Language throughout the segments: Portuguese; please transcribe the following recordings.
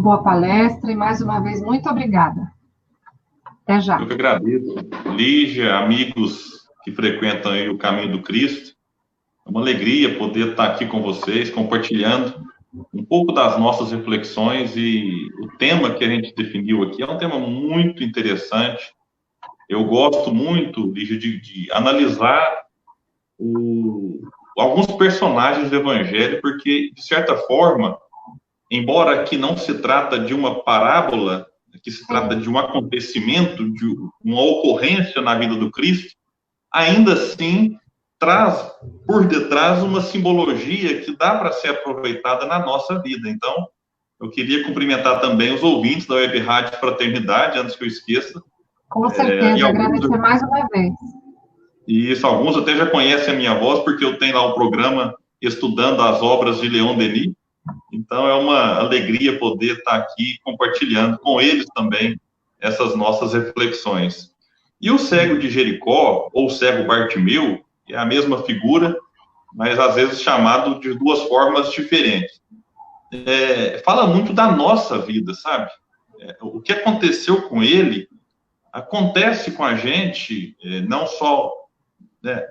boa palestra e, mais uma vez, muito obrigada. Até já. Eu que agradeço. Lígia, amigos que frequentam aí o Caminho do Cristo, é uma alegria poder estar aqui com vocês, compartilhando um pouco das nossas reflexões, e o tema que a gente definiu aqui é um tema muito interessante. Eu gosto muito, Lígia, de analisar alguns personagens do Evangelho, porque, de certa forma, embora aqui não se trata de uma parábola, aqui se trata de um acontecimento, de uma ocorrência na vida do Cristo, ainda assim traz por detrás uma simbologia que dá para ser aproveitada na nossa vida. Então, eu queria cumprimentar também os ouvintes da Web Rádio Fraternidade, antes que eu esqueça. Com certeza, agradecer mais uma vez. E isso, alguns até já conhecem a minha voz, porque eu tenho lá o programa Estudando as Obras de Leon Denis. Então, é uma alegria poder estar aqui compartilhando com eles também essas nossas reflexões. E o cego de Jericó, ou cego Bartimeu, é a mesma figura, mas às vezes chamado de duas formas diferentes. Fala muito da nossa vida, sabe? O que aconteceu com ele acontece com a gente, não só, né,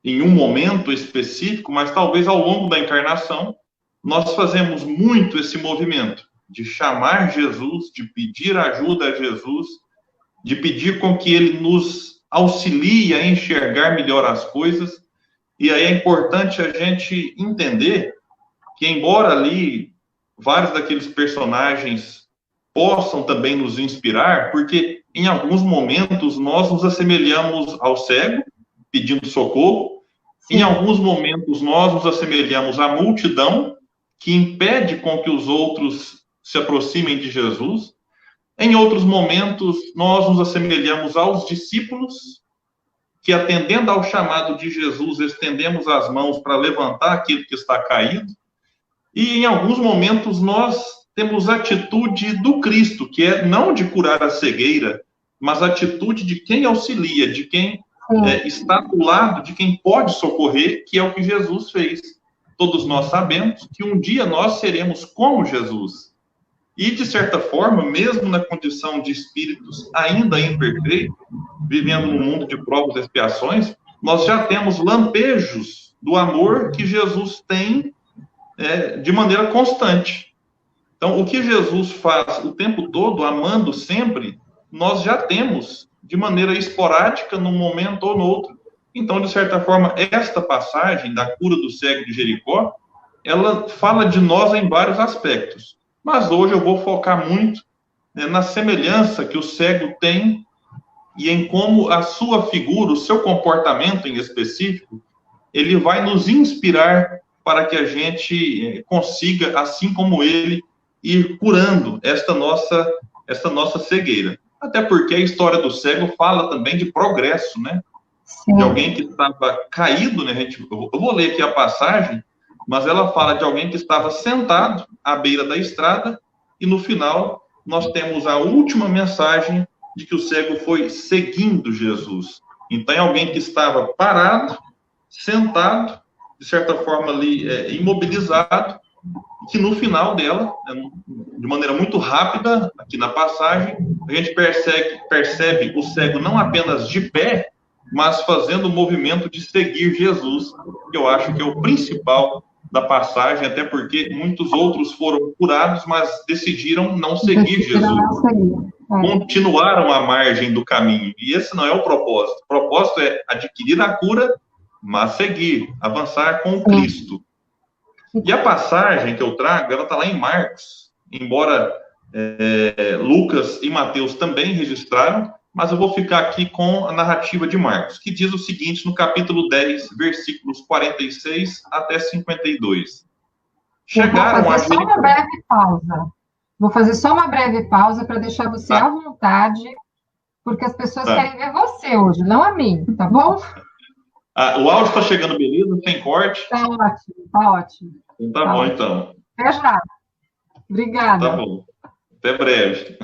em um momento específico, mas talvez ao longo da encarnação. Nós fazemos muito esse movimento de chamar Jesus, de pedir ajuda a Jesus, de pedir com que ele nos auxilie a enxergar melhor as coisas. E aí é importante a gente entender que, embora ali vários daqueles personagens possam também nos inspirar, porque em alguns momentos nós nos assemelhamos ao cego, pedindo socorro. Em alguns momentos nós nos assemelhamos à multidão, que impede com que os outros se aproximem de Jesus. Em outros momentos, nós nos assemelhamos aos discípulos, que, atendendo ao chamado de Jesus, estendemos as mãos para levantar aquele que está caído. E, em alguns momentos, nós temos a atitude do Cristo, que é não de curar a cegueira, mas a atitude de quem auxilia, de quem está do lado, de quem pode socorrer, que é o que Jesus fez. Todos nós sabemos que um dia nós seremos como Jesus. E, de certa forma, mesmo na condição de espíritos ainda imperfeitos, vivendo num mundo de provas e expiações, nós já temos lampejos do amor que Jesus tem de maneira constante. Então, o que Jesus faz o tempo todo, amando sempre, nós já temos de maneira esporádica, num momento ou no outro. Então, de certa forma, esta passagem da cura do cego de Jericó, ela fala de nós em vários aspectos. Mas hoje eu vou focar muito, né, na semelhança que o cego tem e em como a sua figura, o seu comportamento em específico, ele vai nos inspirar para que a gente consiga, assim como ele, ir curando esta nossa cegueira. Até porque a história do cego fala também de progresso, né? Sim. De alguém que estava caído, né? Eu vou ler aqui a passagem, mas ela fala de alguém que estava sentado à beira da estrada, e no final nós temos a última mensagem de que o cego foi seguindo Jesus. Então é alguém que estava parado, sentado, de certa forma ali imobilizado, que no final dela, de maneira muito rápida, aqui na passagem, a gente percebe o cego não apenas de pé, mas fazendo o movimento de seguir Jesus, que eu acho que é o principal da passagem, até porque muitos outros foram curados, mas decidiram não seguir Jesus. Continuaram à margem do caminho. E esse não é o propósito. O propósito é adquirir a cura, mas seguir, avançar com Cristo. E a passagem que eu trago, ela está lá em Marcos, embora Lucas e Mateus também registraram, mas eu vou ficar aqui com a narrativa de Marcos, que diz o seguinte no capítulo 10, versículos 46 até 52. Chegaram a Jericó. Uma breve pausa. Vou fazer só uma breve pausa para deixar você à vontade, porque as pessoas querem ver você hoje, não a mim, tá bom? O áudio está chegando, beleza? Sem corte? Tá ótimo, tá ótimo. Então tá bom, então. Até já. Obrigada. Tá bom. Até breve.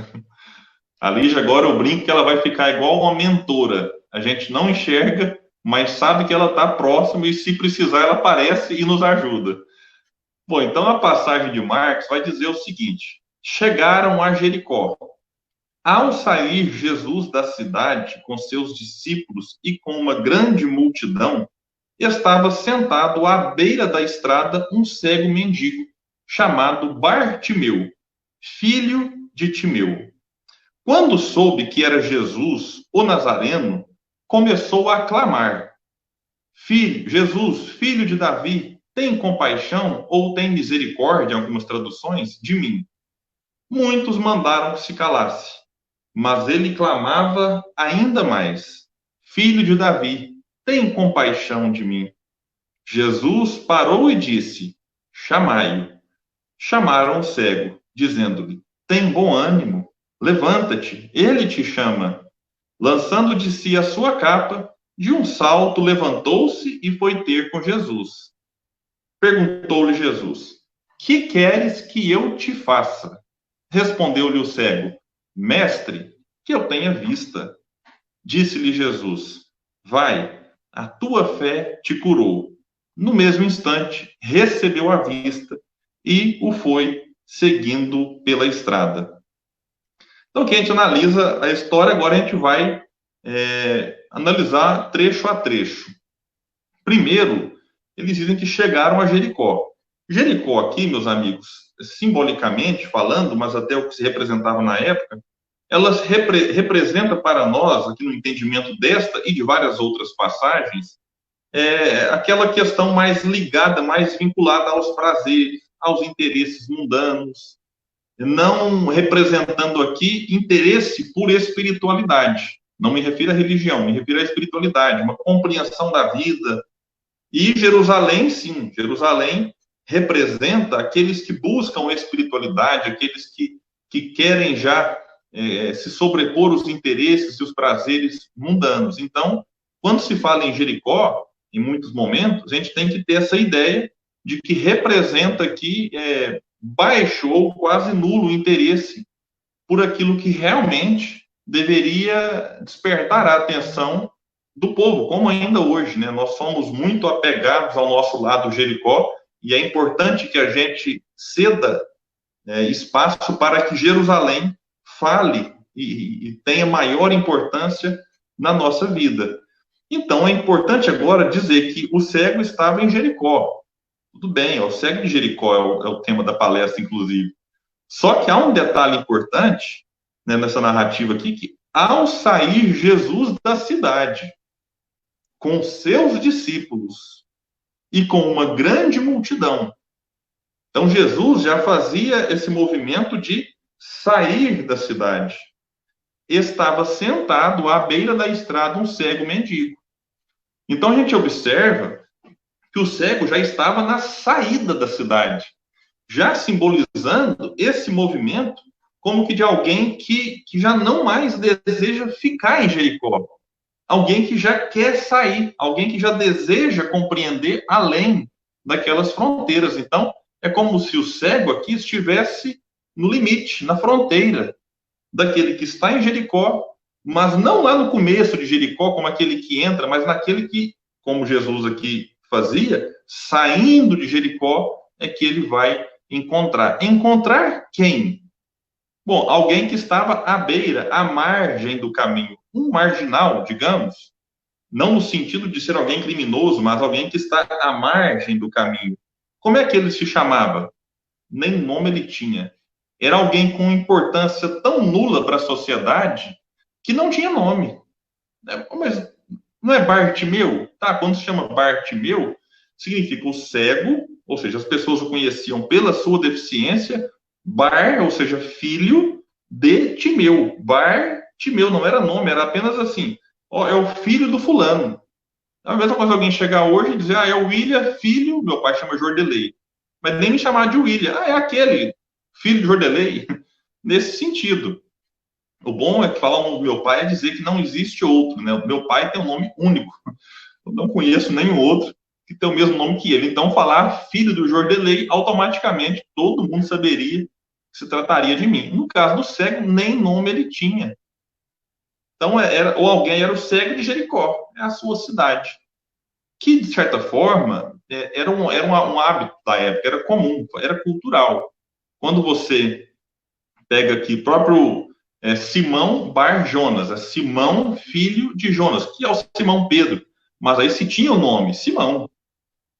A Lígia, agora eu brinco que ela vai ficar igual uma mentora. A gente não enxerga, mas sabe que ela está próxima e, se precisar, ela aparece e nos ajuda. Bom, então a passagem de Marcos vai dizer o seguinte, chegaram a Jericó. Ao sair Jesus da cidade com seus discípulos e com uma grande multidão, estava sentado à beira da estrada um cego mendigo, chamado Bartimeu, filho de Timeu. Quando soube que era Jesus, o Nazareno, começou a clamar: Filho, Jesus, filho de Davi, tem compaixão ou tem misericórdia, em algumas traduções, de mim. Muitos mandaram que se calasse, mas ele clamava ainda mais: Filho de Davi, tem compaixão de mim. Jesus parou e disse: Chamai-o. Chamaram o cego, dizendo-lhe: Tem bom ânimo, levanta-te, ele te chama. Lançando de si a sua capa, de um salto levantou-se e foi ter com Jesus. Perguntou-lhe Jesus: Que queres que eu te faça? Respondeu-lhe o cego: Mestre, que eu tenha vista. Disse-lhe Jesus: Vai, a tua fé te curou. No mesmo instante, recebeu a vista e o foi seguindo pela estrada. Então, aqui a gente analisa a história, agora a gente vai analisar trecho a trecho. Primeiro, eles dizem que chegaram a Jericó. Jericó aqui, meus amigos, simbolicamente falando, mas até o que se representava na época, ela representa para nós, aqui no entendimento desta e de várias outras passagens, aquela questão mais ligada, mais vinculada aos prazeres, aos interesses mundanos, não representando aqui interesse por espiritualidade. Não me refiro à religião, me refiro à espiritualidade, uma compreensão da vida. E Jerusalém, sim, Jerusalém representa aqueles que buscam espiritualidade, aqueles que querem já se sobrepor os interesses e os prazeres mundanos. Então, quando se fala em Jericó, em muitos momentos, a gente tem que ter essa ideia de que representa aqui baixo ou quase nulo interesse por aquilo que realmente deveria despertar a atenção do povo, como ainda hoje, né? Nós somos muito apegados ao nosso lado Jericó, e é importante que a gente ceda espaço para que Jerusalém fale e tenha maior importância na nossa vida. Então, é importante agora dizer que o cego estava em Jericó. Tudo bem, o cego de Jericó é o tema da palestra, inclusive. Só que há um detalhe importante, né, nessa narrativa aqui, que ao sair Jesus da cidade, com seus discípulos e com uma grande multidão, então Jesus já fazia esse movimento de sair da cidade. Estava sentado à beira da estrada um cego mendigo. Então a gente observa que o cego já estava na saída da cidade, já simbolizando esse movimento como que de alguém que já não mais deseja ficar em Jericó. Alguém que já quer sair, alguém que já deseja compreender além daquelas fronteiras. Então, é como se o cego aqui estivesse no limite, na fronteira daquele que está em Jericó, mas não lá no começo de Jericó, como aquele que entra, mas naquele que, como Jesus aqui fazia, saindo de Jericó, é que ele vai encontrar. Encontrar quem? Bom, alguém que estava à beira, à margem do caminho. Um marginal, digamos, não no sentido de ser alguém criminoso, mas alguém que está à margem do caminho. Como é que ele se chamava? Nem nome ele tinha. Era alguém com importância tão nula para a sociedade que não tinha nome. Mas não é Bartimeu? Tá, quando se chama Bartimeu, significa o cego, ou seja, as pessoas o conheciam pela sua deficiência. Bar, ou seja, filho de Timeu. Bartimeu não era nome, era apenas assim, ó, é o filho do fulano. É a mesma coisa alguém chegar hoje e dizer, é o William, filho, meu pai chama Jordelei. Mas nem me chamar de William, é aquele, filho de Jordelei. Nesse sentido. O bom é que falar o nome do meu pai é dizer que não existe outro, né? O meu pai tem um nome único. Eu não conheço nenhum outro que tem o mesmo nome que ele. Então, falar filho do Jordelei, automaticamente todo mundo saberia que se trataria de mim. No caso do cego, nem nome ele tinha. Então, ou alguém era o cego de Jericó, é a sua cidade. Que, de certa forma, era um hábito da época, era comum, era cultural. Quando você Pega aqui, próprio Simão Bar Jonas, é Simão, filho de Jonas, que é o Simão Pedro, mas aí se tinha o nome, Simão.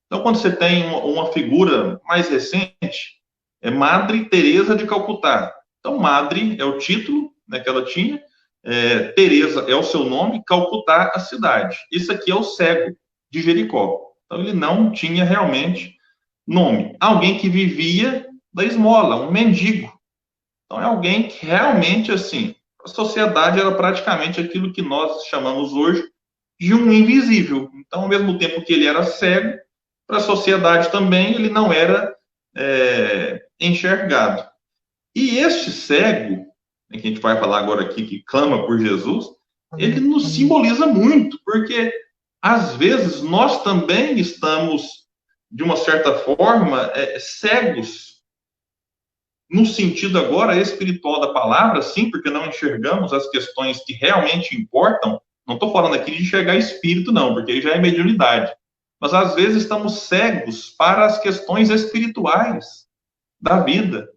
Então, quando você tem uma figura mais recente, é Madre Teresa de Calcutá. Então, Madre é o título, né, que ela tinha, Teresa é o seu nome, Calcutá a cidade. Isso aqui é o cego de Jericó. Então, ele não tinha realmente nome. Alguém que vivia da esmola, um mendigo. Então, é alguém que realmente, assim, a sociedade era praticamente aquilo que nós chamamos hoje de um invisível. Então, ao mesmo tempo que ele era cego, para a sociedade também ele não era enxergado. E este cego, que a gente vai falar agora aqui, que clama por Jesus, ele nos simboliza muito, porque às vezes nós também estamos, de uma certa forma, cegos, no sentido agora espiritual da palavra, sim, porque não enxergamos as questões que realmente importam. Não estou falando aqui de enxergar espírito, não, porque aí já é mediunidade. Mas às vezes estamos cegos para as questões espirituais da vida.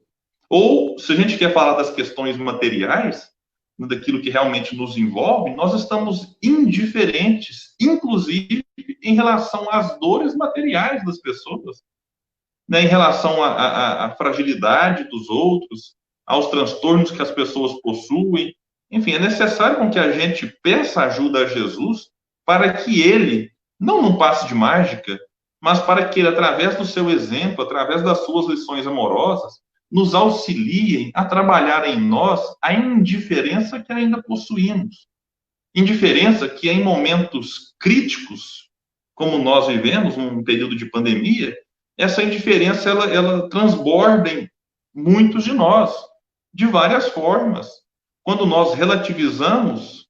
Ou, se a gente quer falar das questões materiais, daquilo que realmente nos envolve, nós estamos indiferentes, inclusive em relação às dores materiais das pessoas, né, em relação à fragilidade dos outros, aos transtornos que as pessoas possuem. Enfim, é necessário com que a gente peça ajuda a Jesus para que ele, não num passe de mágica, mas para que ele, através do seu exemplo, através das suas lições amorosas, nos auxiliem a trabalhar em nós a indiferença que ainda possuímos. Indiferença que em momentos críticos, como nós vivemos, num período de pandemia, essa indiferença ela transborda em muitos de nós, de várias formas. Quando nós relativizamos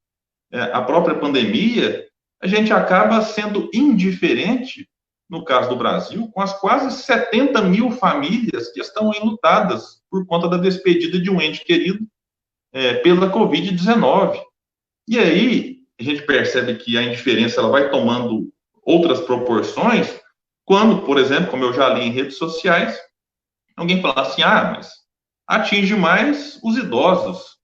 a própria pandemia, a gente acaba sendo indiferente, no caso do Brasil, com as quase 70 mil famílias que estão enlutadas por conta da despedida de um ente querido pela Covid-19. E aí, a gente percebe que a indiferença ela vai tomando outras proporções quando, por exemplo, como eu já li em redes sociais, alguém fala assim, mas atinge mais os idosos.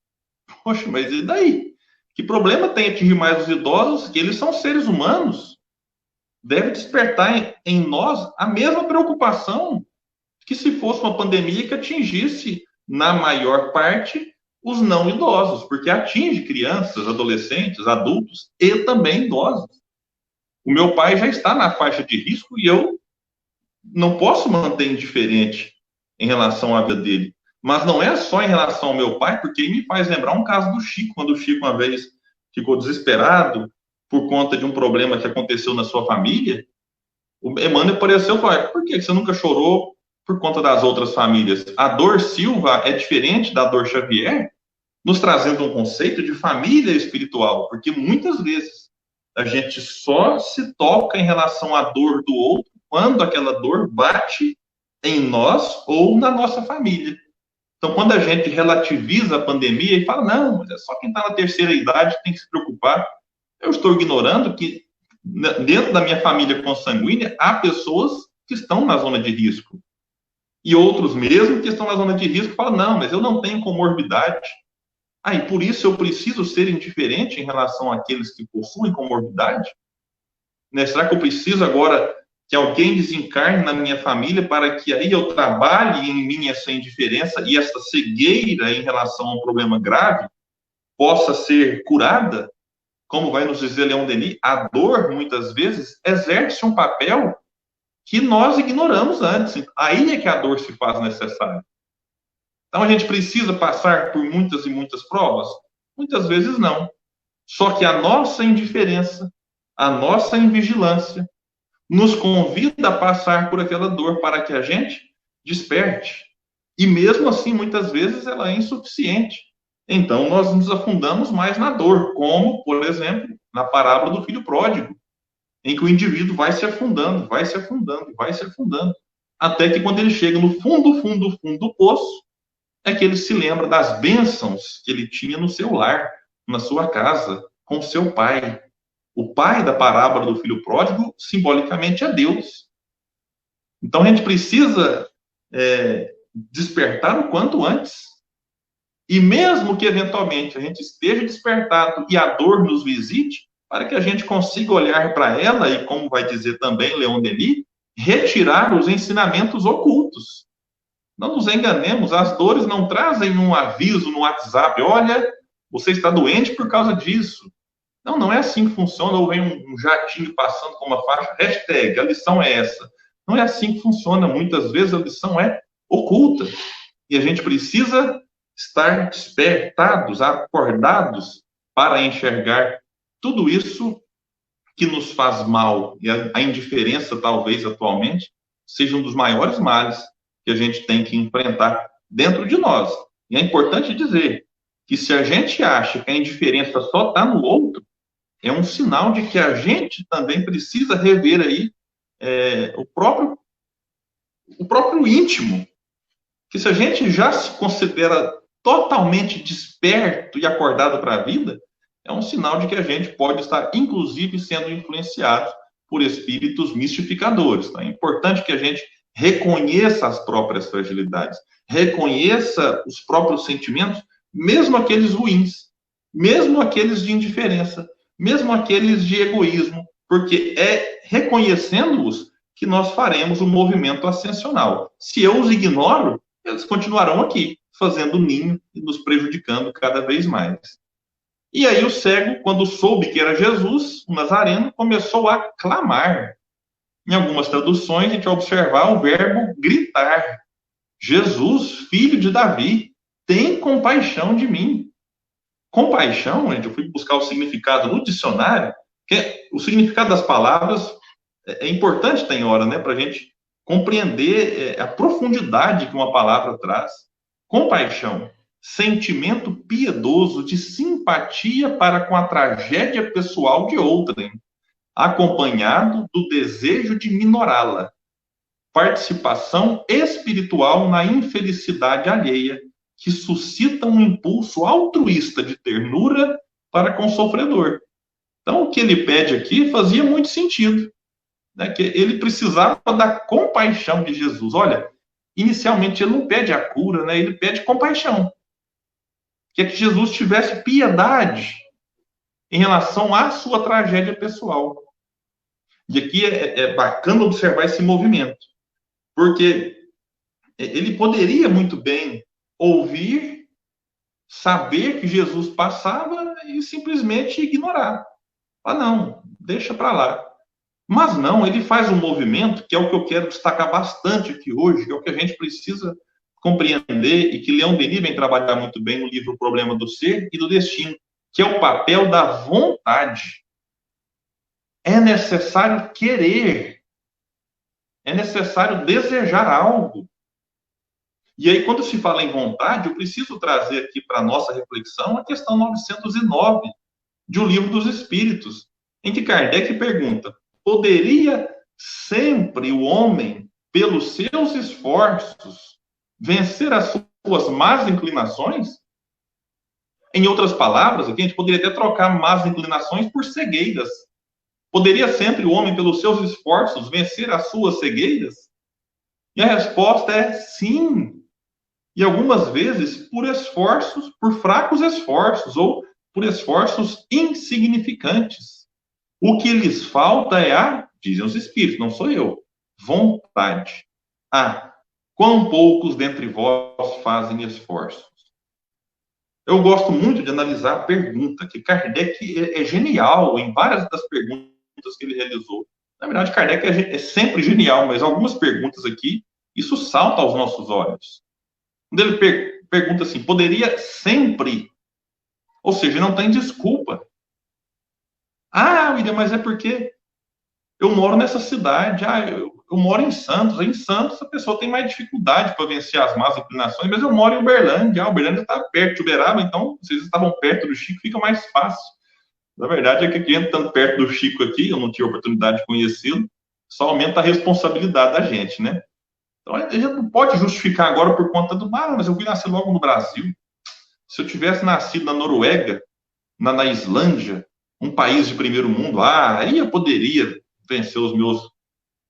Poxa, mas e daí? Que problema tem atingir mais os idosos? Que eles são seres humanos. Deve despertar em nós a mesma preocupação que se fosse uma pandemia que atingisse, na maior parte, os não idosos, porque atinge crianças, adolescentes, adultos e também idosos. O meu pai já está na faixa de risco e eu não posso manter indiferente em relação à vida dele. Mas não é só em relação ao meu pai, porque me faz lembrar um caso do Chico, quando o Chico uma vez ficou desesperado por conta de um problema que aconteceu na sua família. O Emmanuel apareceu e falou, por que você nunca chorou por conta das outras famílias? A dor Silva é diferente da dor Xavier, nos trazendo um conceito de família espiritual, porque muitas vezes a gente só se toca em relação à dor do outro quando aquela dor bate em nós ou na nossa família. Então, quando a gente relativiza a pandemia e fala, não, mas é só quem está na terceira idade que tem que se preocupar, eu estou ignorando que dentro da minha família consanguínea há pessoas que estão na zona de risco. E outros mesmo que estão na zona de risco falam, não, mas eu não tenho comorbidade. E por isso eu preciso ser indiferente em relação àqueles que possuem comorbidade? Né? Será que eu preciso agora que alguém desencarne na minha família para que aí eu trabalhe em mim essa indiferença e essa cegueira em relação a um problema grave possa ser curada? Como vai nos dizer Leon Denis, a dor, muitas vezes, exerce um papel que nós ignoramos antes. Aí é que a dor se faz necessária. Então, a gente precisa passar por muitas e muitas provas? Muitas vezes não. Só que a nossa indiferença, a nossa invigilância, nos convida a passar por aquela dor para que a gente desperte. E mesmo assim, muitas vezes, ela é insuficiente. Então, nós nos afundamos mais na dor, como, por exemplo, na parábola do filho pródigo, em que o indivíduo vai se afundando, vai se afundando, vai se afundando, até que quando ele chega no fundo, fundo, fundo do poço, é que ele se lembra das bênçãos que ele tinha no seu lar, na sua casa, com seu pai. O pai da parábola do filho pródigo, simbolicamente, é Deus. Então, a gente precisa despertar o quanto antes. E mesmo que, eventualmente, a gente esteja despertado e a dor nos visite, para que a gente consiga olhar para ela e, como vai dizer também Leon Denis, retirar os ensinamentos ocultos. Não nos enganemos, as dores não trazem um aviso no WhatsApp, olha, você está doente por causa disso. Não, não é assim que funciona, ou vem um jatinho passando com uma faixa, hashtag, a lição é essa. Não é assim que funciona, muitas vezes a lição é oculta. E a gente precisa estar despertados, acordados, para enxergar tudo isso que nos faz mal. E a indiferença, talvez, atualmente, seja um dos maiores males que a gente tem que enfrentar dentro de nós. E é importante dizer que se a gente acha que a indiferença só está no outro, é um sinal de que a gente também precisa rever aí o próprio íntimo. Que se a gente já se considera totalmente desperto e acordado para a vida, é um sinal de que a gente pode estar, inclusive, sendo influenciado por espíritos mistificadores. Tá? É importante que a gente reconheça as próprias fragilidades, reconheça os próprios sentimentos, mesmo aqueles ruins, mesmo aqueles de indiferença, mesmo aqueles de egoísmo, porque é reconhecendo-os que nós faremos o movimento ascensional. Se eu os ignoro, eles continuarão aqui, fazendo ninho e nos prejudicando cada vez mais. E aí o cego, quando soube que era Jesus, o Nazareno, começou a clamar. Em algumas traduções, a gente vai observar o verbo gritar. Jesus, filho de Davi, tem compaixão de mim. Compaixão, gente, eu fui buscar o significado no dicionário, que o significado das palavras é importante, tem hora, né, para a gente compreender a profundidade que uma palavra traz. Compaixão, sentimento piedoso de simpatia para com a tragédia pessoal de outrem, acompanhado do desejo de minorá-la. Participação espiritual na infelicidade alheia, que suscita um impulso altruísta de ternura para com o sofredor. Então, o que ele pede aqui fazia muito sentido, né? Que ele precisava da compaixão de Jesus. Olha, inicialmente ele não pede a cura, né? Ele pede compaixão. Que Jesus tivesse piedade em relação à sua tragédia pessoal. E aqui é bacana observar esse movimento, porque ele poderia muito bem ouvir, saber que Jesus passava e simplesmente ignorar. Ah, não, deixa para lá. Mas não, ele faz um movimento, que é o que eu quero destacar bastante aqui hoje, que é o que a gente precisa compreender e que Leon Denis vem trabalhar muito bem no livro O Problema do Ser e do Destino, que é o papel da vontade. É necessário querer, é necessário desejar algo. E aí, quando se fala em vontade, eu preciso trazer aqui para a nossa reflexão a questão 909 de O Livro dos Espíritos, em que Kardec pergunta: poderia sempre o homem, pelos seus esforços, vencer as suas más inclinações? Em outras palavras, aqui a gente poderia até trocar más inclinações por cegueiras. Poderia sempre o homem, pelos seus esforços, vencer as suas cegueiras? E a resposta é sim. E algumas vezes por esforços, por fracos esforços, ou por esforços insignificantes. O que lhes falta é dizem os espíritos, não sou eu, vontade. Quão poucos dentre vós fazem esforços? Eu gosto muito de analisar a pergunta, que Kardec é genial em várias das perguntas que ele realizou. Na verdade, Kardec é sempre genial, mas algumas perguntas aqui, isso salta aos nossos olhos. Quando ele pergunta assim, poderia sempre, ou seja, não tem desculpa. William, mas é porque eu moro nessa cidade, eu moro em Santos. Em Santos a pessoa tem mais dificuldade para vencer as más inclinações, mas eu moro em Uberlândia. Uberlândia está perto de Uberaba, então vocês estavam perto do Chico, fica mais fácil. Na verdade é que aqui, estando perto do Chico aqui, eu não tive a oportunidade de conhecê-lo, só aumenta a responsabilidade da gente, né? Então, a gente não pode justificar agora por conta do mas eu fui nascer logo no Brasil. Se eu tivesse nascido na Noruega, na Islândia, um país de primeiro mundo, aí eu poderia vencer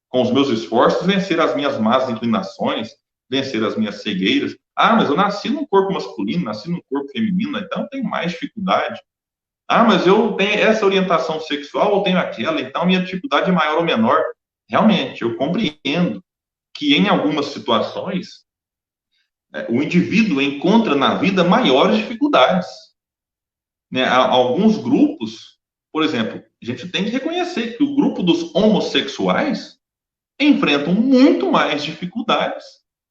com os meus esforços, vencer as minhas más inclinações, vencer as minhas cegueiras. Ah, mas eu nasci num corpo masculino, nasci num corpo feminino, então eu tenho mais dificuldade. Ah, mas eu tenho essa orientação sexual ou tenho aquela, então minha dificuldade é maior ou menor. Realmente, eu compreendo que em algumas situações o indivíduo encontra na vida maiores dificuldades. Né? Alguns grupos, por exemplo, a gente tem que reconhecer que o grupo dos homossexuais enfrentam muito mais dificuldades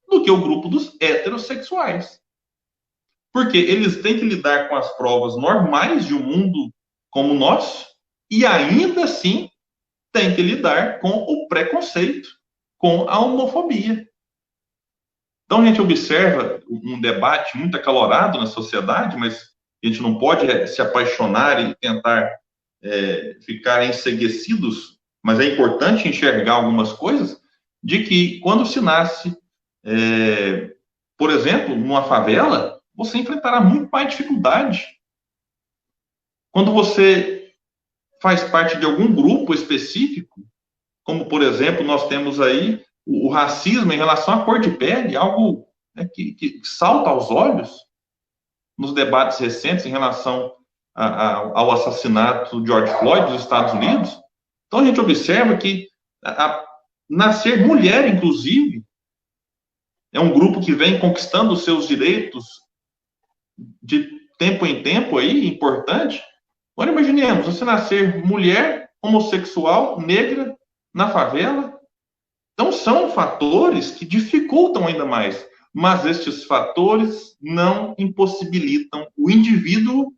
do que o grupo dos heterossexuais. Porque eles têm que lidar com as provas normais de um mundo como o nosso e ainda assim têm que lidar com o preconceito, com a homofobia. Então a gente observa um debate muito acalorado na sociedade, mas a gente não pode se apaixonar e tentar ficar enceguecidos, mas é importante enxergar algumas coisas, de que quando se nasce, por exemplo, numa favela, você enfrentará muito mais dificuldade. Quando você faz parte de algum grupo específico, como, por exemplo, nós temos aí o racismo em relação à cor de pele, algo, né, que salta aos olhos nos debates recentes em relação ao assassinato de George Floyd nos Estados Unidos. Então, a gente observa que nascer mulher, inclusive, é um grupo que vem conquistando os seus direitos de tempo em tempo aí, importante. Agora, imaginemos, você nascer mulher, homossexual, negra, na favela. Então, são fatores que dificultam ainda mais, mas estes fatores não impossibilitam o indivíduo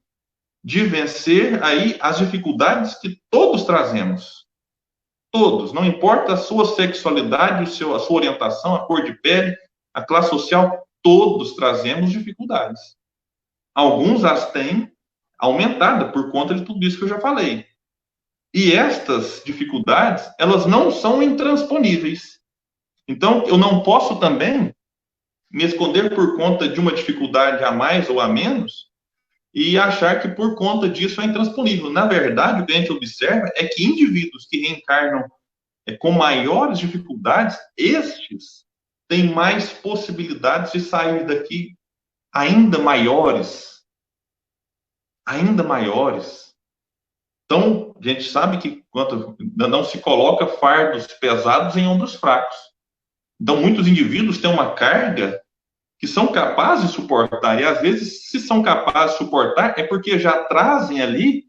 de vencer aí as dificuldades que todos trazemos. Todos, não importa a sua sexualidade, a sua orientação, a cor de pele, a classe social, todos trazemos dificuldades. Alguns as têm aumentada por conta de tudo isso que eu já falei. E estas dificuldades, elas não são intransponíveis. Então, eu não posso também me esconder por conta de uma dificuldade a mais ou a menos e achar que por conta disso é intransponível. Na verdade, o que a gente observa é que indivíduos que reencarnam com maiores dificuldades, estes têm mais possibilidades de sair daqui ainda maiores. Ainda maiores. Então, a gente sabe que quando não se coloca fardos pesados em ombros fracos. Então, muitos indivíduos têm uma carga que são capazes de suportar. E, às vezes, se são capazes de suportar, é porque já trazem ali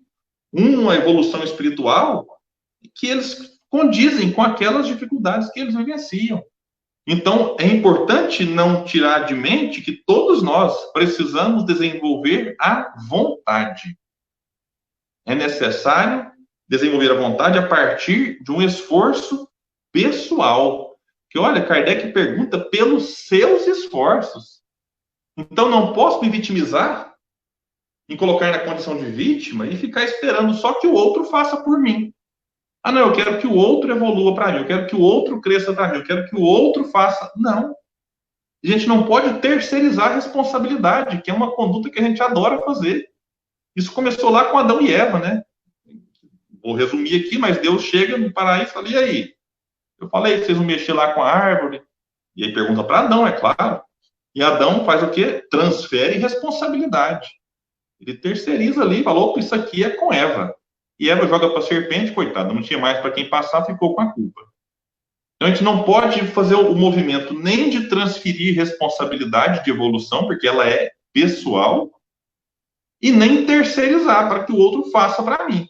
uma evolução espiritual que eles condizem com aquelas dificuldades que eles vivenciam. Então, é importante não tirar de mente que todos nós precisamos desenvolver a vontade. É necessário desenvolver a vontade a partir de um esforço pessoal. Que, olha, Kardec pergunta pelos seus esforços. Então, não posso me vitimizar, me colocar na condição de vítima e ficar esperando só que o outro faça por mim. Ah, não, eu quero que o outro evolua para mim, eu quero que o outro cresça para mim, eu quero que o outro faça. Não. A gente não pode terceirizar a responsabilidade, que é uma conduta que a gente adora fazer. Isso começou lá com Adão e Eva, né? Vou resumir aqui, mas Deus chega no paraíso e fala, e aí? Eu falei que vocês vão mexer lá com a árvore. E aí pergunta para Adão, é claro. E Adão faz o quê? Transfere responsabilidade. Ele terceiriza ali, falou, isso aqui é com Eva. E Eva joga para a serpente, coitada, não tinha mais para quem passar, ficou com a culpa. Então a gente não pode fazer o movimento nem de transferir responsabilidade de evolução, porque ela é pessoal, e nem terceirizar para que o outro faça para mim.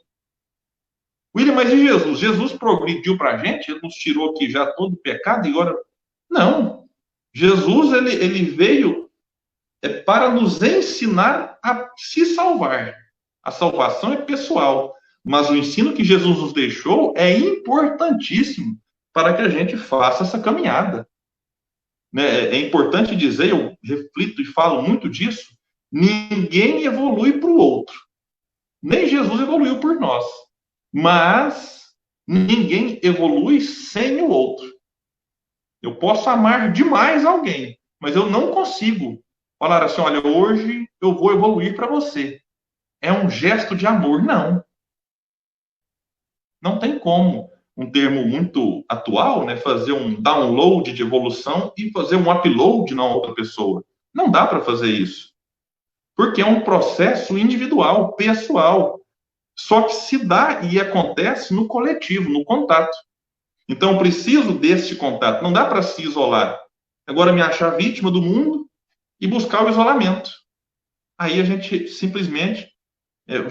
William, mas e Jesus? Jesus progrediu para a gente? Ele nos tirou aqui já todo o pecado e agora... Não. Jesus, ele veio para nos ensinar a se salvar. A salvação é pessoal. Mas o ensino que Jesus nos deixou é importantíssimo para que a gente faça essa caminhada. É importante dizer, eu reflito e falo muito disso, ninguém evolui para o outro. Nem Jesus evoluiu por nós. Mas ninguém evolui sem o outro. Eu posso amar demais alguém, mas eu não consigo falar assim, olha, hoje eu vou evoluir para você. É um gesto de amor. Não. Não tem como. Um termo muito atual, né? Fazer um download de evolução e fazer um upload na outra pessoa. Não dá para fazer isso. Porque é um processo individual, pessoal. Só que se dá e acontece no coletivo, no contato. Então, eu preciso desse contato. Não dá para se isolar. Agora, me achar vítima do mundo e buscar o isolamento. Aí a gente simplesmente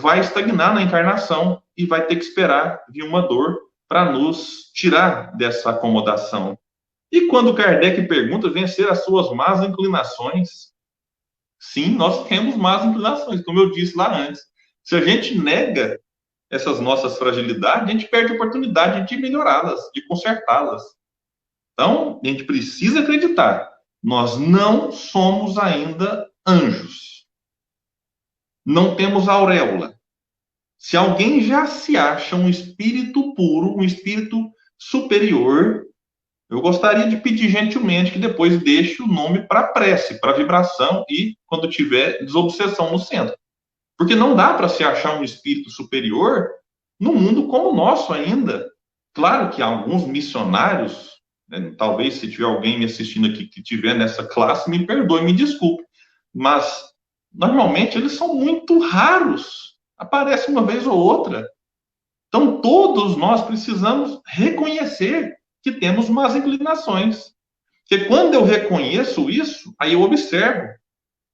vai estagnar na encarnação e vai ter que esperar vir uma dor para nos tirar dessa acomodação. E quando Kardec pergunta, vencer as suas más inclinações? Sim, nós temos más inclinações, como eu disse lá antes. Se a gente nega essas nossas fragilidades, a gente perde a oportunidade de melhorá-las, de consertá-las. Então, a gente precisa acreditar. Nós não somos ainda anjos. Não temos auréola. Se alguém já se acha um espírito puro, um espírito superior, eu gostaria de pedir gentilmente que depois deixe o nome para prece, para vibração e quando tiver desobsessão no centro. Porque não dá para se achar um espírito superior num mundo como o nosso ainda. Claro que alguns missionários, né, talvez se tiver alguém me assistindo aqui que estiver nessa classe, me perdoe, me desculpe, mas normalmente eles são muito raros. Aparece uma vez ou outra. Então, todos nós precisamos reconhecer que temos más inclinações. Porque quando eu reconheço isso, aí eu observo.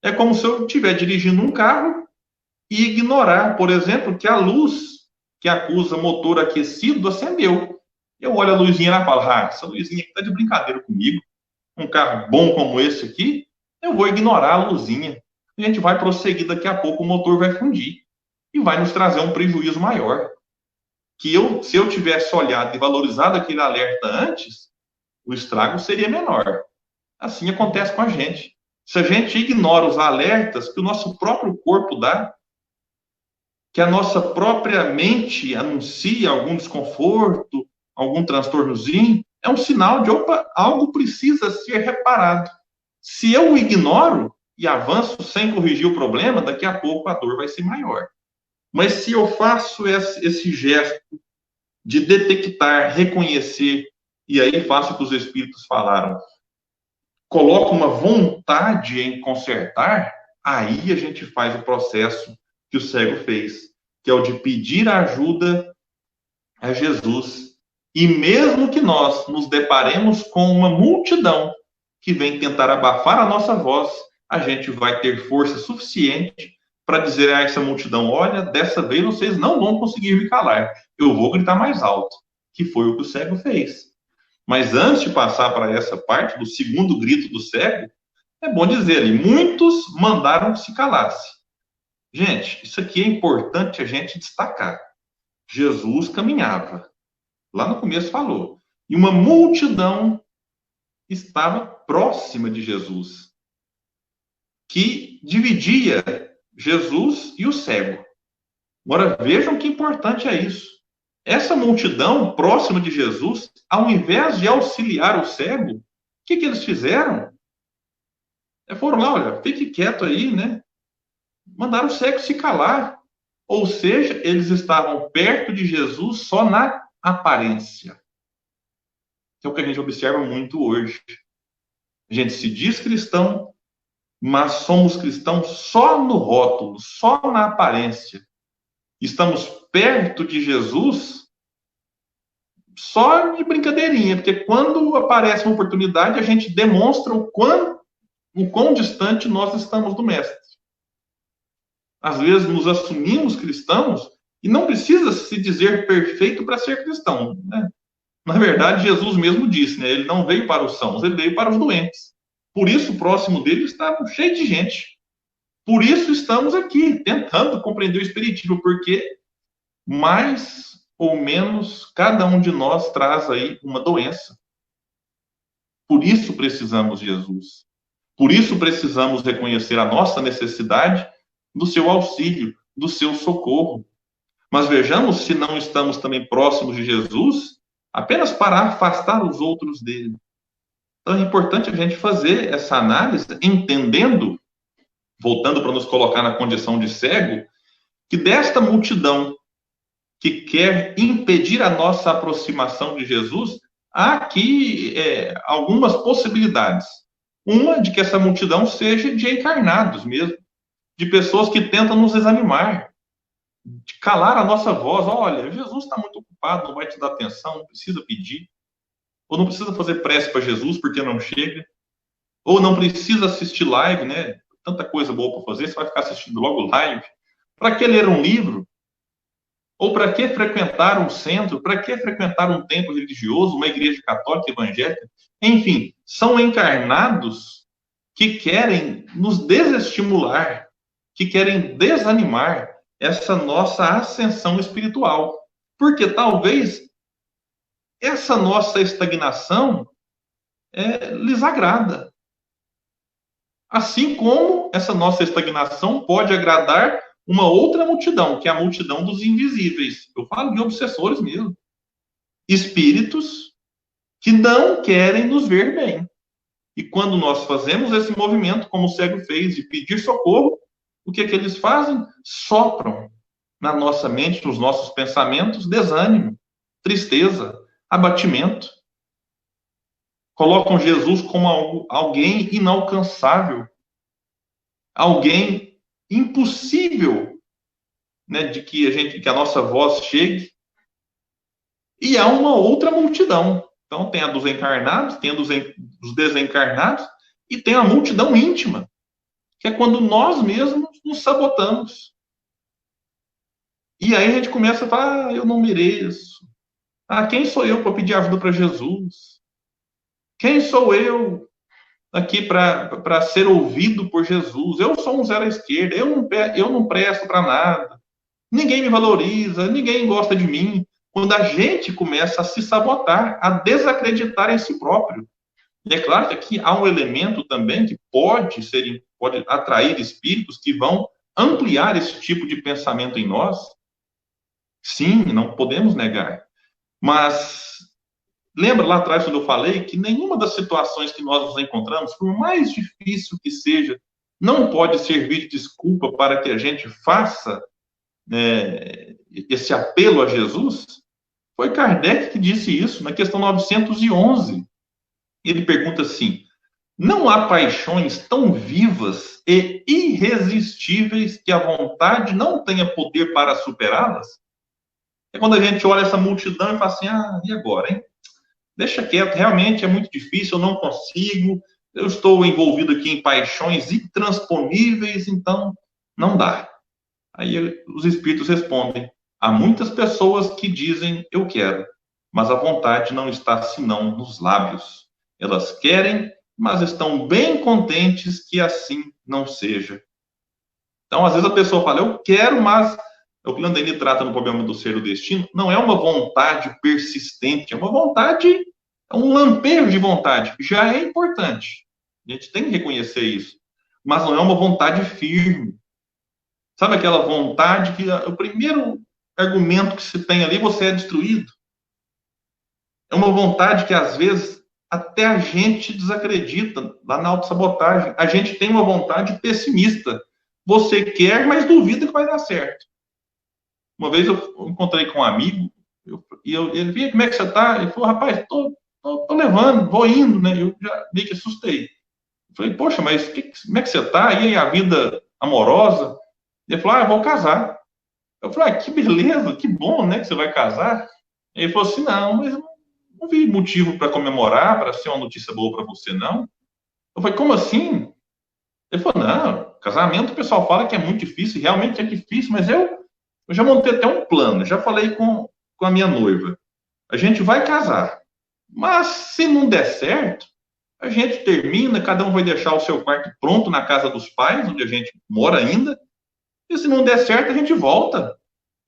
É como se eu estiver dirigindo um carro e ignorar, por exemplo, que a luz que acusa motor aquecido acendeu. Eu olho a luzinha e falo, essa luzinha aqui está de brincadeira comigo. Um carro bom como esse aqui, eu vou ignorar a luzinha. A gente vai prosseguir, daqui a pouco o motor vai fundir e vai nos trazer um prejuízo maior. Que se eu tivesse olhado e valorizado aquele alerta antes, o estrago seria menor. Assim acontece com a gente. Se a gente ignora os alertas que o nosso próprio corpo dá, que a nossa própria mente anuncia algum desconforto, algum transtornozinho, é um sinal de, opa, algo precisa ser reparado. Se eu o ignoro e avanço sem corrigir o problema, daqui a pouco a dor vai ser maior. Mas se eu faço esse gesto de detectar, reconhecer, e aí faço o que os espíritos falaram, coloco uma vontade em consertar, aí a gente faz o processo que o cego fez, que é o de pedir ajuda a Jesus. E mesmo que nós nos deparemos com uma multidão que vem tentar abafar a nossa voz, a gente vai ter força suficiente para dizer a essa multidão, olha, dessa vez vocês não vão conseguir me calar, eu vou gritar mais alto, que foi o que o cego fez. Mas antes de passar para essa parte do segundo grito do cego, é bom dizer ali, muitos mandaram que se calasse. Gente, isso aqui é importante a gente destacar. Jesus caminhava, lá no começo falou, e uma multidão estava próxima de Jesus, que dividia Jesus e o cego. Agora, vejam que importante é isso. Essa multidão próxima de Jesus, ao invés de auxiliar o cego, o que eles fizeram? Foram lá, olha, fique quieto aí, né? Mandaram o cego se calar. Ou seja, eles estavam perto de Jesus só na aparência. Que é o que a gente observa muito hoje. A gente se diz cristão, mas somos cristãos só no rótulo, só na aparência. Estamos perto de Jesus só de brincadeirinha, porque quando aparece uma oportunidade, a gente demonstra o quão distante nós estamos do Mestre. Às vezes nos assumimos cristãos e não precisa se dizer perfeito para ser cristão, né? Na verdade, Jesus mesmo disse, né? Ele não veio para os sãos, ele veio para os doentes. Por isso, o próximo dele está cheio de gente. Por isso, estamos aqui, tentando compreender o Espiritismo, porque mais ou menos cada um de nós traz aí uma doença. Por isso, precisamos de Jesus. Por isso, precisamos reconhecer a nossa necessidade do seu auxílio, do seu socorro. Mas vejamos se não estamos também próximos de Jesus, apenas para afastar os outros dele. Então, é importante a gente fazer essa análise, entendendo, voltando para nos colocar na condição de cego, que desta multidão que quer impedir a nossa aproximação de Jesus, há aqui algumas possibilidades. Uma, de que essa multidão seja de encarnados mesmo, de pessoas que tentam nos desanimar, de calar a nossa voz. Olha, Jesus está muito ocupado, não vai te dar atenção, não precisa pedir. Ou não precisa fazer prece para Jesus porque não chega. Ou não precisa assistir live, né? Tanta coisa boa para fazer, você vai ficar assistindo logo live. Para que ler um livro? Ou para que frequentar um centro? Para que frequentar um templo religioso, uma igreja católica evangélica? Enfim, são encarnados que querem nos desestimular, que querem desanimar essa nossa ascensão espiritual. Porque talvez essa nossa estagnação lhes agrada. Assim como essa nossa estagnação pode agradar uma outra multidão, que é a multidão dos invisíveis. Eu falo de obsessores mesmo. Espíritos que não querem nos ver bem. E quando nós fazemos esse movimento, como o cego fez, de pedir socorro, o que é que eles fazem? Sopram na nossa mente, nos nossos pensamentos, desânimo, tristeza, abatimento. Colocam Jesus como alguém inalcançável, alguém impossível, né, de que a nossa voz chegue. E há uma outra multidão. Então tem a dos encarnados, tem a dos desencarnados e tem a multidão íntima, que é quando nós mesmos nos sabotamos. E aí a gente começa a falar, eu não mereço. Quem sou eu para pedir ajuda para Jesus? Quem sou eu aqui para ser ouvido por Jesus? Eu sou um zero à esquerda, eu não presto para nada. Ninguém me valoriza, ninguém gosta de mim. Quando a gente começa a se sabotar, a desacreditar em si próprio. E é claro que aqui há um elemento também que pode atrair espíritos que vão ampliar esse tipo de pensamento em nós. Sim, não podemos negar. Mas lembra lá atrás quando eu falei que nenhuma das situações que nós nos encontramos, por mais difícil que seja, não pode servir de desculpa para que a gente faça esse apelo a Jesus? Foi Kardec que disse isso, na questão 911. Ele pergunta assim: não há paixões tão vivas e irresistíveis que a vontade não tenha poder para superá-las? É quando a gente olha essa multidão e fala assim, e agora, hein? Deixa quieto, realmente é muito difícil, eu não consigo, eu estou envolvido aqui em paixões intransponíveis, então não dá. Aí os espíritos respondem, há muitas pessoas que dizem, eu quero, mas a vontade não está senão nos lábios. Elas querem, mas estão bem contentes que assim não seja. Então, às vezes a pessoa fala, eu quero, mas o que o Landini trata no problema do ser do destino, não é uma vontade persistente, é uma vontade, é um lampejo de vontade, já é importante. A gente tem que reconhecer isso. Mas não é uma vontade firme. Sabe aquela vontade que o primeiro argumento que se tem ali, você é destruído? É uma vontade que, às vezes, até a gente desacredita lá na autossabotagem. A gente tem uma vontade pessimista. Você quer, mas duvida que vai dar certo. Uma vez eu encontrei com um amigo, ele vinha, como é que você está? Ele falou, rapaz, tô levando, vou indo, né? Eu já meio que assustei. Eu falei, poxa, mas como é que você está? E aí a vida amorosa? Ele falou, eu vou casar. Eu falei, que beleza, que bom, né, que você vai casar. Ele falou assim, não, mas eu não vi motivo para comemorar, para ser uma notícia boa para você, não. Eu falei, como assim? Ele falou, não, casamento o pessoal fala que é muito difícil, realmente é difícil, mas eu já montei até um plano, já falei com a minha noiva. A gente vai casar. Mas se não der certo, a gente termina, cada um vai deixar o seu quarto pronto na casa dos pais, onde a gente mora ainda. E se não der certo, a gente volta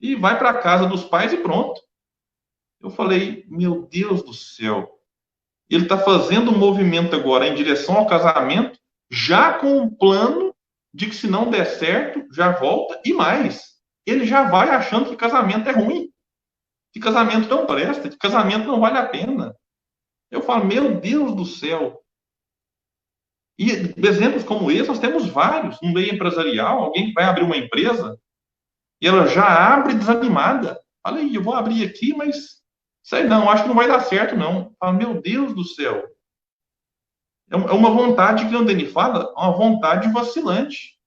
e vai para a casa dos pais e pronto. Eu falei, meu Deus do céu. Ele está fazendo um movimento agora em direção ao casamento, já com um plano de que se não der certo, já volta e mais. Ele já vai achando que casamento é ruim, que casamento não presta, que casamento não vale a pena. Eu falo, meu Deus do céu. E exemplos como esse nós temos vários. No meio empresarial, alguém que vai abrir uma empresa e ela já abre desanimada. Fala aí, eu vou abrir aqui, mas sei não, acho que não vai dar certo não. Fala, meu Deus do céu. É uma vontade que o Denis fala, uma vontade vacilante.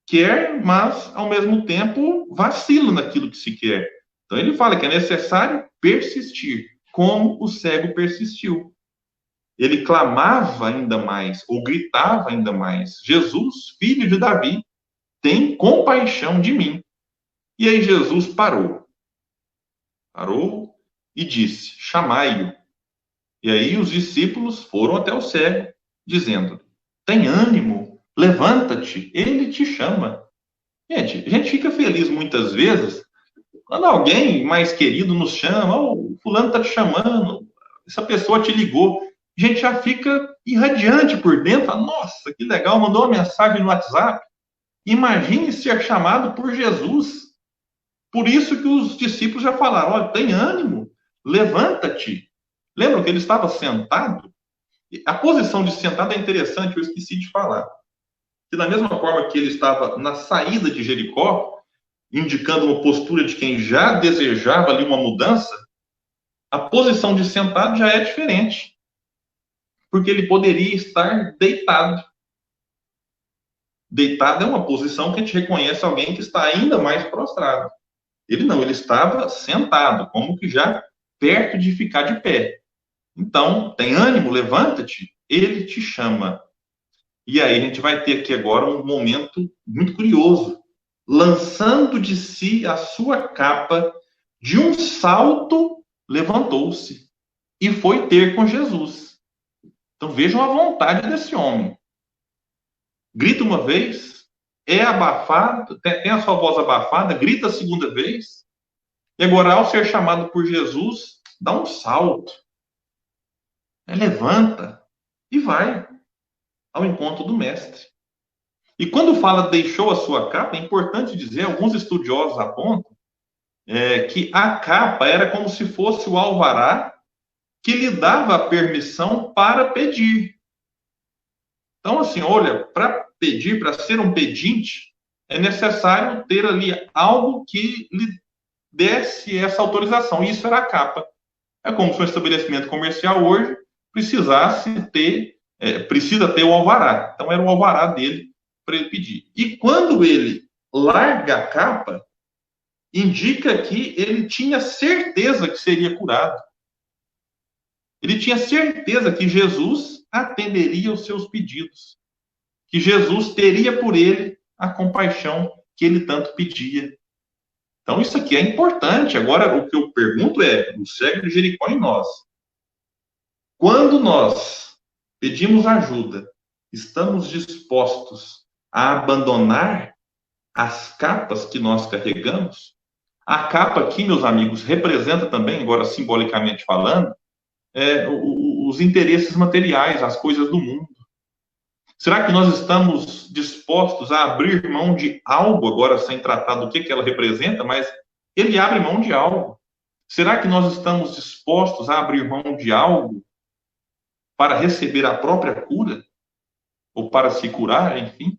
Quer, mas, ao mesmo tempo, vacila naquilo que se quer. Então, ele fala que é necessário persistir, como o cego persistiu. Ele clamava ainda mais, ou gritava ainda mais: Jesus, filho de Davi, tem compaixão de mim. E aí Jesus parou. Parou e disse: chamai-o. E aí os discípulos foram até o cego, dizendo: tem ânimo, levanta-te, ele te chama. Gente, a gente fica feliz muitas vezes quando alguém mais querido nos chama: oh, fulano está te chamando, essa pessoa te ligou. A gente já fica irradiante por dentro. Fala, nossa, que legal, mandou uma mensagem no WhatsApp. Imagine ser chamado por Jesus. Por isso que os discípulos já falaram: olha, tem ânimo, levanta-te. Lembram que ele estava sentado? A posição de sentado é interessante, eu esqueci de falar. Que da mesma forma que ele estava na saída de Jericó, indicando uma postura de quem já desejava ali uma mudança, a posição de sentado já é diferente. Porque ele poderia estar deitado. Deitado é uma posição que a gente reconhece alguém que está ainda mais prostrado. Ele não, ele estava sentado, como que já perto de ficar de pé. Então, tem ânimo, levanta-te, ele te chama. E aí a gente vai ter aqui agora um momento muito curioso. Lançando de si a sua capa, de um salto, levantou-se e foi ter com Jesus. Então vejam a vontade desse homem. Grita uma vez, é abafado, tem a sua voz abafada, grita a segunda vez, e agora, ao ser chamado por Jesus, dá um salto. Levanta e vai ao encontro do mestre. E quando fala deixou a sua capa, é importante dizer, alguns estudiosos apontam, que a capa era como se fosse o alvará que lhe dava a permissão para pedir. Então, assim, olha, para pedir, para ser um pedinte, é necessário ter ali algo que lhe desse essa autorização. E isso era a capa. É como se um estabelecimento comercial hoje precisasse ter, precisa ter o alvará. Então, era o alvará dele para ele pedir. E quando ele larga a capa, indica que ele tinha certeza que seria curado. Ele tinha certeza que Jesus atenderia os seus pedidos, que Jesus teria por ele a compaixão que ele tanto pedia. Então, isso aqui é importante. Agora, o que eu pergunto é, o cego de Jericó em nós. Quando nós pedimos ajuda, estamos dispostos a abandonar as capas que nós carregamos? A capa aqui, meus amigos, representa também, agora simbolicamente falando, os interesses materiais, as coisas do mundo. Será que nós estamos dispostos a abrir mão de algo, agora sem tratar do que ela representa, mas ele abre mão de algo. Será que nós estamos dispostos a abrir mão de algo para receber a própria cura? Ou para se curar, enfim?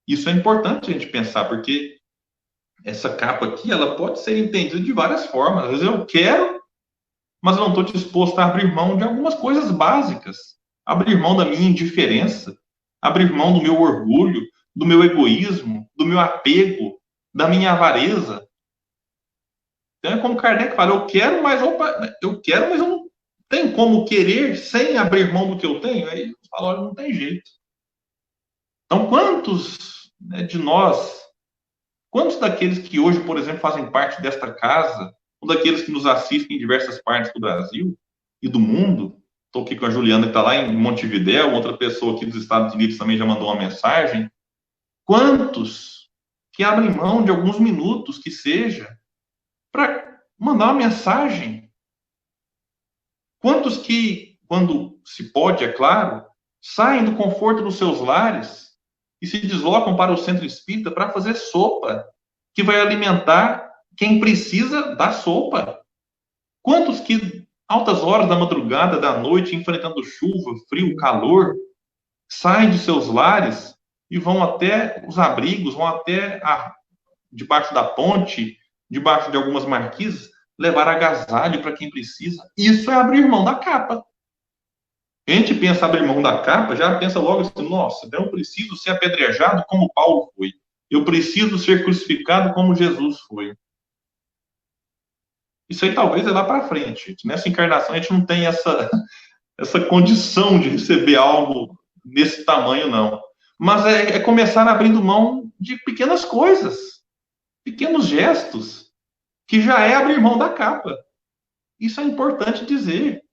Isso é importante a gente pensar, porque essa capa aqui, ela pode ser entendida de várias formas. Às vezes eu quero, mas eu não estou disposto a abrir mão de algumas coisas básicas. Abrir mão da minha indiferença, abrir mão do meu orgulho, do meu egoísmo, do meu apego, da minha avareza. Então é como Kardec fala, eu quero, mas eu não tenho como querer sem abrir mão do que eu tenho. Aí ele fala, olha, não tem jeito. Então quantos de nós, quantos daqueles que hoje, por exemplo, fazem parte desta casa, ou daqueles que nos assistem em diversas partes do Brasil e do mundo, estou aqui com a Juliana, que está lá em Montevidéu, outra pessoa aqui dos Estados Unidos também já mandou uma mensagem. Quantos que abrem mão de alguns minutos, que seja, para mandar uma mensagem? Quantos que, quando se pode, é claro, saem do conforto dos seus lares e se deslocam para o centro espírita para fazer sopa, que vai alimentar quem precisa da sopa? Quantos que altas horas da madrugada, da noite, enfrentando chuva, frio, calor, saem de seus lares e vão até os abrigos, vão até debaixo da ponte, debaixo de algumas marquises, levar agasalho para quem precisa? Isso é abrir mão da capa. A gente pensa abrir mão da capa, já pensa logo assim, nossa, eu preciso ser apedrejado como Paulo foi. Eu preciso ser crucificado como Jesus foi. Isso aí talvez é lá para frente. Nessa encarnação a gente não tem essa condição de receber algo nesse tamanho, não. Mas é começar abrindo mão de pequenas coisas, pequenos gestos, que já é abrir mão da capa. Isso é importante dizer.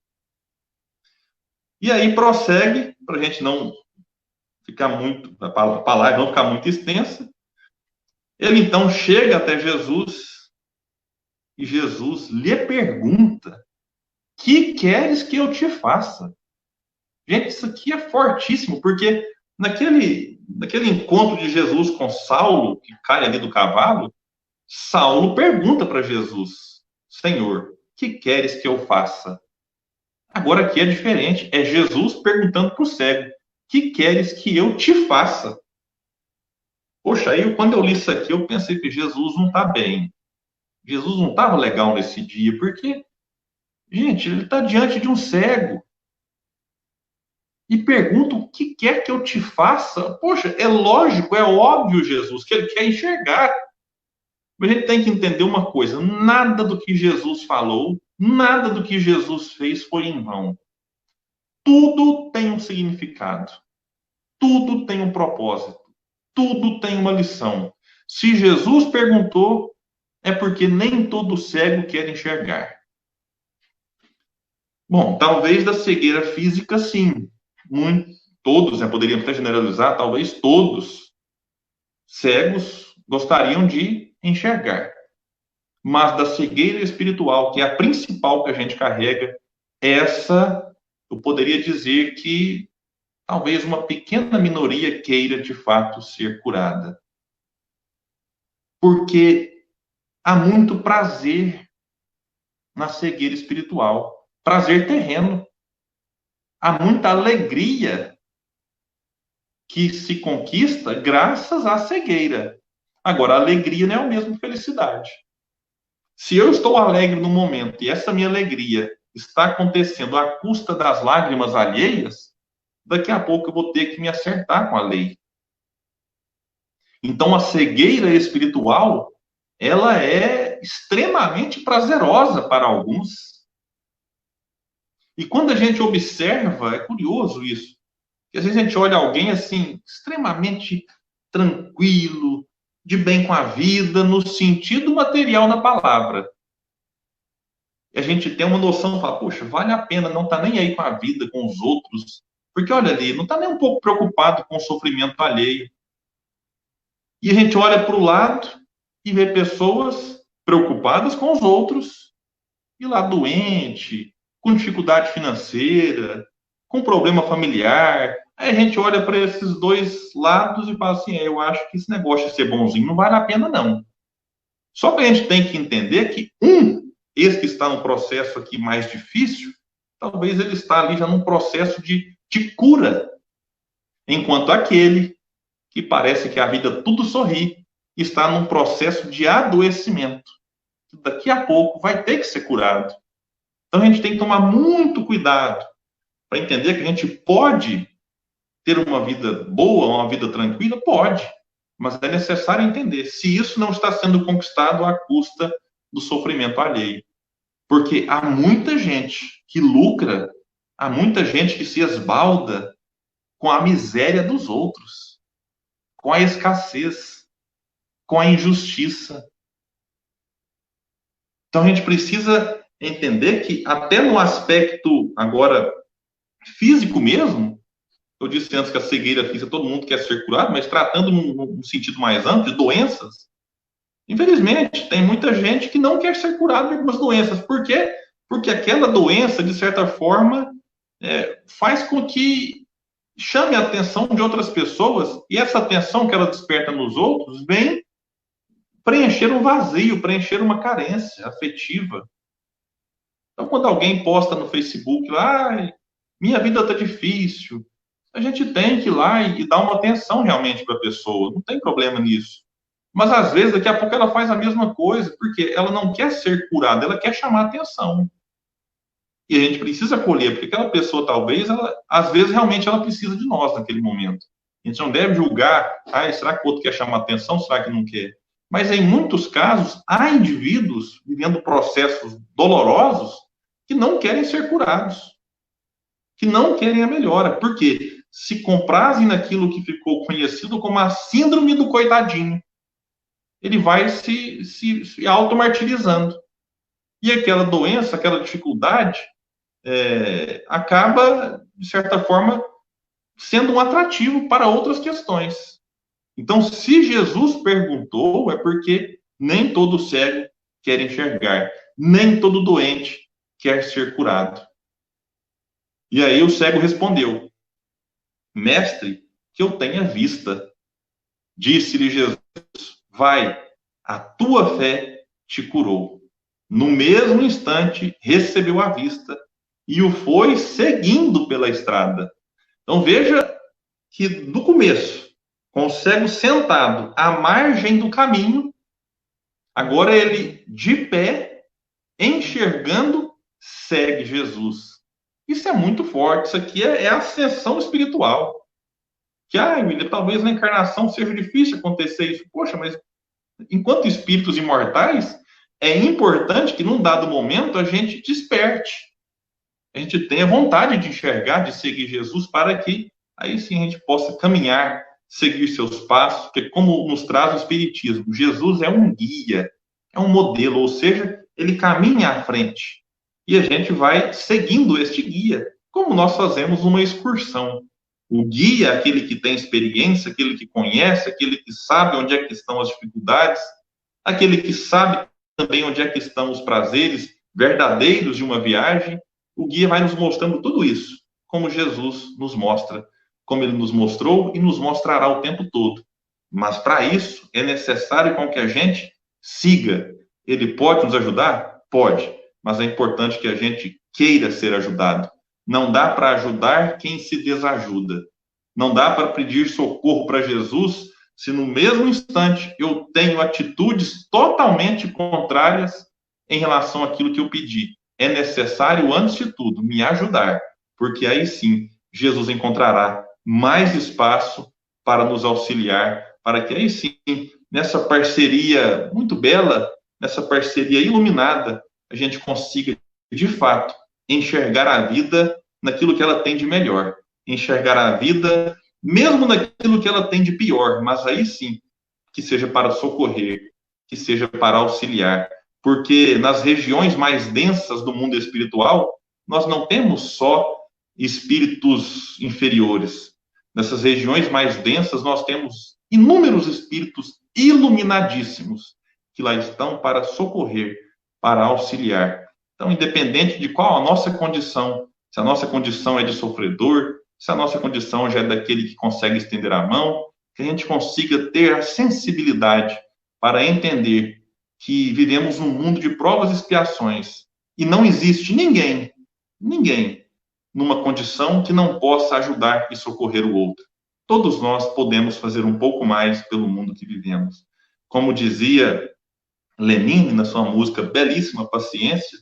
E aí prossegue, para a gente não ficar muito, a palavra não ficar muito extensa. Ele então chega até Jesus e Jesus lhe pergunta: que queres que eu te faça? Gente, isso aqui é fortíssimo, porque naquele encontro de Jesus com Saulo, que cai ali do cavalo, Saulo pergunta para Jesus: Senhor, que queres que eu faça? Agora aqui é diferente, é Jesus perguntando para o cego: que queres que eu te faça? Poxa, aí quando eu li isso aqui, eu pensei que Jesus não está bem. Jesus não estava legal nesse dia, porque, gente, ele está diante de um cego e pergunta o que quer que eu te faça. Poxa, é lógico, é óbvio, Jesus, que ele quer enxergar. Mas a gente tem que entender uma coisa: nada do que Jesus falou, nada do que Jesus fez foi em vão. Tudo tem um significado, tudo tem um propósito, tudo tem uma lição. Se Jesus perguntou, é porque nem todo cego quer enxergar. Bom, talvez da cegueira física, sim. Todos, né, poderíamos até generalizar, talvez todos cegos gostariam de enxergar. Mas da cegueira espiritual, que é a principal que a gente carrega, essa, eu poderia dizer que talvez uma pequena minoria queira de fato ser curada. Porque há muito prazer na cegueira espiritual, prazer terreno. Há muita alegria que se conquista graças à cegueira. Agora, a alegria não é o mesmo que felicidade. Se eu estou alegre no momento e essa minha alegria está acontecendo à custa das lágrimas alheias, daqui a pouco eu vou ter que me acertar com a lei. Então, a cegueira espiritual, ela é extremamente prazerosa para alguns. E quando a gente observa, é curioso isso, que às vezes a gente olha alguém assim, extremamente tranquilo, de bem com a vida, no sentido material da palavra. E a gente tem uma noção, fala, poxa, vale a pena, não está nem aí com a vida, com os outros. Porque olha ali, não está nem um pouco preocupado com o sofrimento alheio. E a gente olha para o lado e vê pessoas preocupadas com os outros, e lá doente, com dificuldade financeira, com problema familiar. Aí a gente olha para esses dois lados e fala assim, eu acho que esse negócio de ser bonzinho não vale a pena, não. Só que a gente tem que entender que esse que está no processo aqui mais difícil, talvez ele está ali já num processo de cura, enquanto aquele que parece que a vida tudo sorri, está num processo de adoecimento. Daqui a pouco vai ter que ser curado. Então a gente tem que tomar muito cuidado para entender que a gente pode ter uma vida boa, uma vida tranquila, pode, mas é necessário entender se isso não está sendo conquistado à custa do sofrimento alheio. Porque há muita gente que lucra, há muita gente que se esbalda com a miséria dos outros, com a escassez, com a injustiça. Então a gente precisa entender que até no aspecto agora físico mesmo, eu disse antes que a cegueira física todo mundo quer ser curado, mas tratando num sentido mais amplo de doenças, infelizmente tem muita gente que não quer ser curada de algumas doenças. Por quê? Porque aquela doença, de certa forma, faz com que chame a atenção de outras pessoas, e essa atenção que ela desperta nos outros vem preencher um vazio, preencher uma carência afetiva. Então, quando alguém posta no Facebook lá, minha vida está difícil, a gente tem que ir lá e dar uma atenção realmente para a pessoa, não tem problema nisso. Mas, às vezes, daqui a pouco ela faz a mesma coisa, porque ela não quer ser curada, ela quer chamar atenção. E a gente precisa acolher, porque aquela pessoa, talvez, às vezes, realmente, ela precisa de nós naquele momento. A gente não deve julgar, será que o outro quer chamar atenção, será que não quer? Mas, em muitos casos, há indivíduos vivendo processos dolorosos que não querem ser curados, que não querem a melhora. Por quê? Se comprazem naquilo que ficou conhecido como a síndrome do coitadinho. Ele vai se automartirizando. E aquela doença, aquela dificuldade, acaba, de certa forma, sendo um atrativo para outras questões. Então, se Jesus perguntou, é porque nem todo cego quer enxergar, nem todo doente quer ser curado. E aí o cego respondeu: Mestre, que eu tenha vista. Disse-lhe Jesus: vai, a tua fé te curou. No mesmo instante, recebeu a vista e o foi seguindo pela estrada. Então, veja que, no começo, com o cego sentado à margem do caminho, agora ele, de pé, enxergando, segue Jesus. Isso é muito forte. Isso aqui é ascensão espiritual. Que, William, talvez na encarnação seja difícil acontecer isso. Poxa, mas enquanto espíritos imortais, é importante que, num dado momento, a gente desperte. A gente tenha vontade de enxergar, de seguir Jesus, para que, aí sim, a gente possa caminhar, seguir seus passos, porque, como nos traz o Espiritismo, Jesus é um guia, é um modelo, ou seja, ele caminha à frente. E a gente vai seguindo este guia, como nós fazemos uma excursão. O guia, aquele que tem experiência, aquele que conhece, aquele que sabe onde é que estão as dificuldades, aquele que sabe também onde é que estão os prazeres verdadeiros de uma viagem. O guia vai nos mostrando tudo isso, como Jesus nos mostra, como ele nos mostrou e nos mostrará o tempo todo. Mas para isso é necessário com que a gente siga. Ele pode nos ajudar? Pode, mas é importante que a gente queira ser ajudado. Não dá para ajudar quem se desajuda. Não dá para pedir socorro para Jesus se no mesmo instante eu tenho atitudes totalmente contrárias em relação àquilo que eu pedi. É necessário, antes de tudo, me ajudar, porque aí sim Jesus encontrará mais espaço para nos auxiliar, para que aí sim, nessa parceria muito bela, nessa parceria iluminada, a gente consiga, de fato, enxergar a vida naquilo que ela tem de melhor, enxergar a vida mesmo naquilo que ela tem de pior, mas aí sim, que seja para socorrer, que seja para auxiliar, porque nas regiões mais densas do mundo espiritual, nós não temos só espíritos inferiores. Nessas regiões mais densas, nós temos inúmeros espíritos iluminadíssimos que lá estão para socorrer, para auxiliar. Então, independente de qual a nossa condição, se a nossa condição é de sofredor, se a nossa condição já é daquele que consegue estender a mão, que a gente consiga ter a sensibilidade para entender que vivemos num mundo de provas e expiações e não existe ninguém, numa condição que não possa ajudar e socorrer o outro. Todos nós podemos fazer um pouco mais pelo mundo que vivemos. Como dizia Lenin na sua música belíssima Paciência,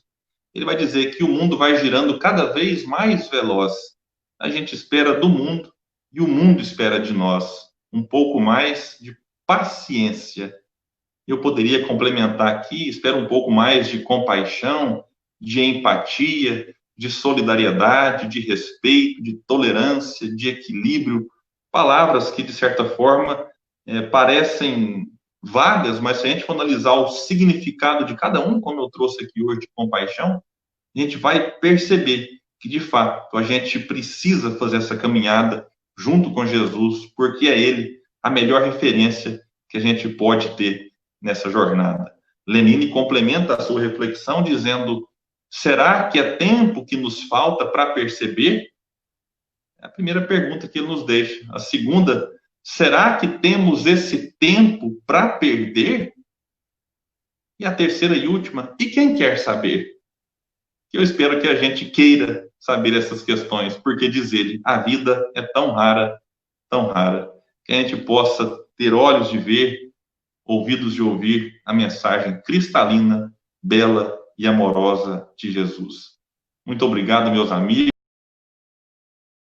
ele vai dizer que o mundo vai girando cada vez mais veloz. A gente espera do mundo e o mundo espera de nós um pouco mais de paciência. Eu poderia complementar aqui, espero um pouco mais de compaixão, de empatia, de solidariedade, de respeito, de tolerância, de equilíbrio, palavras que, de certa forma, parecem vagas, mas se a gente for analisar o significado de cada um, como eu trouxe aqui hoje de compaixão, a gente vai perceber que, de fato, a gente precisa fazer essa caminhada junto com Jesus, porque é Ele a melhor referência que a gente pode ter nessa jornada. Lenine complementa a sua reflexão dizendo: será que é tempo que nos falta para perceber? É a primeira pergunta que ele nos deixa. A segunda: será que temos esse tempo para perder? E a terceira e última: e quem quer saber? Eu espero que a gente queira saber essas questões, porque diz ele, a vida é tão rara, que a gente possa ter olhos de ver, ouvidos de ouvir a mensagem cristalina, bela e amorosa de Jesus. Muito obrigado, meus amigos.